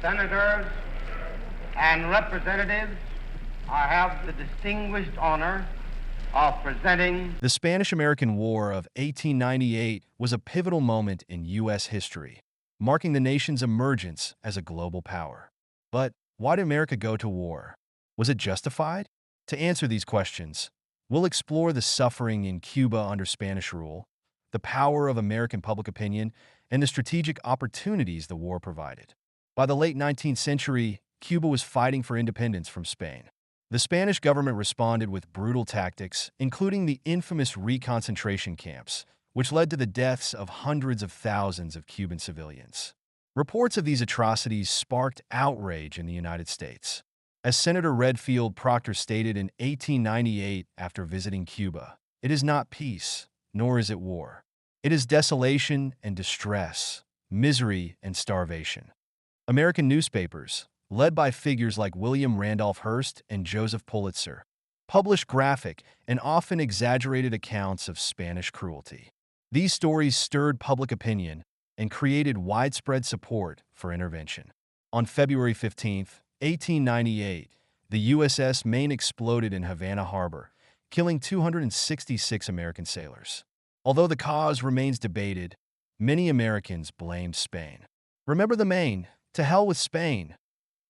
senators, and representatives, I have the distinguished honor of presenting. The Spanish-American War of 1898 was a pivotal moment in U.S. history, marking the nation's emergence as a global power. But why did America go to war? Was it justified? To answer these questions, we'll explore the suffering in Cuba under Spanish rule, the power of American public opinion, and the strategic opportunities the war provided. By the late 19th century, Cuba was fighting for independence from Spain. The Spanish government responded with brutal tactics, including the infamous reconcentration camps, which led to the deaths of hundreds of thousands of Cuban civilians. Reports of these atrocities sparked outrage in the United States. As Senator Redfield Proctor stated in 1898 after visiting Cuba, "It is not peace, nor is it war. It is desolation and distress, misery and starvation." American newspapers, led by figures like William Randolph Hearst and Joseph Pulitzer, published graphic and often exaggerated accounts of Spanish cruelty. These stories stirred public opinion and created widespread support for intervention. On February 15, 1898, the USS Maine exploded in Havana Harbor, killing 266 American sailors. Although the cause remains debated, many Americans blamed Spain. "Remember the Maine, to hell with Spain,"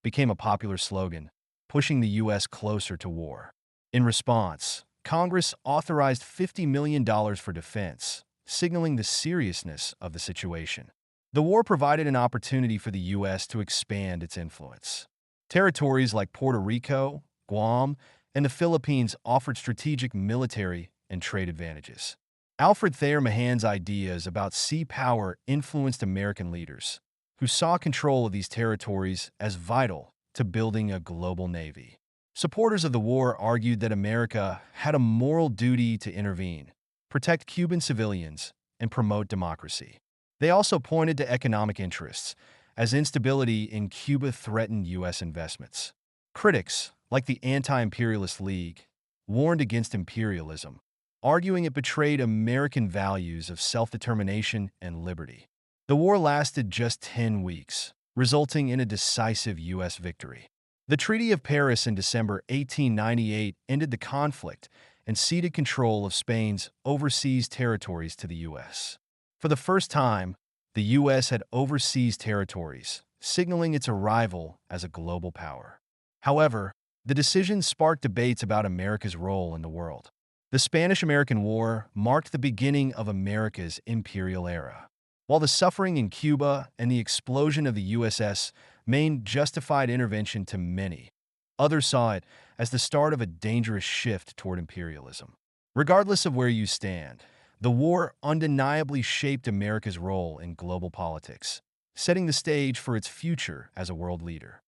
became a popular slogan, pushing the U.S. closer to war. In response, Congress authorized $50 million for defense, signaling the seriousness of the situation. The war provided an opportunity for the U.S. to expand its influence. Territories like Puerto Rico, Guam, and the Philippines offered strategic military and trade advantages. Alfred Thayer Mahan's ideas about sea power influenced American leaders, who saw control of these territories as vital to building a global navy. Supporters of the war argued that America had a moral duty to intervene, protect Cuban civilians, and promote democracy. They also pointed to economic interests, as instability in Cuba threatened U.S. investments. Critics, like the Anti-Imperialist League, warned against imperialism, arguing it betrayed American values of self-determination and liberty. The war lasted just 10 weeks, resulting in a decisive U.S. victory. The Treaty of Paris in December 1898 ended the conflict and ceded control of Spain's overseas territories to the U.S. For the first time, the U.S. had overseas territories, signaling its arrival as a global power. However, the decision sparked debates about America's role in the world. The Spanish-American War marked the beginning of America's imperial era. While the suffering in Cuba and the explosion of the USS Maine justified intervention to many, others saw it as the start of a dangerous shift toward imperialism. Regardless of where you stand, the war undeniably shaped America's role in global politics, setting the stage for its future as a world leader.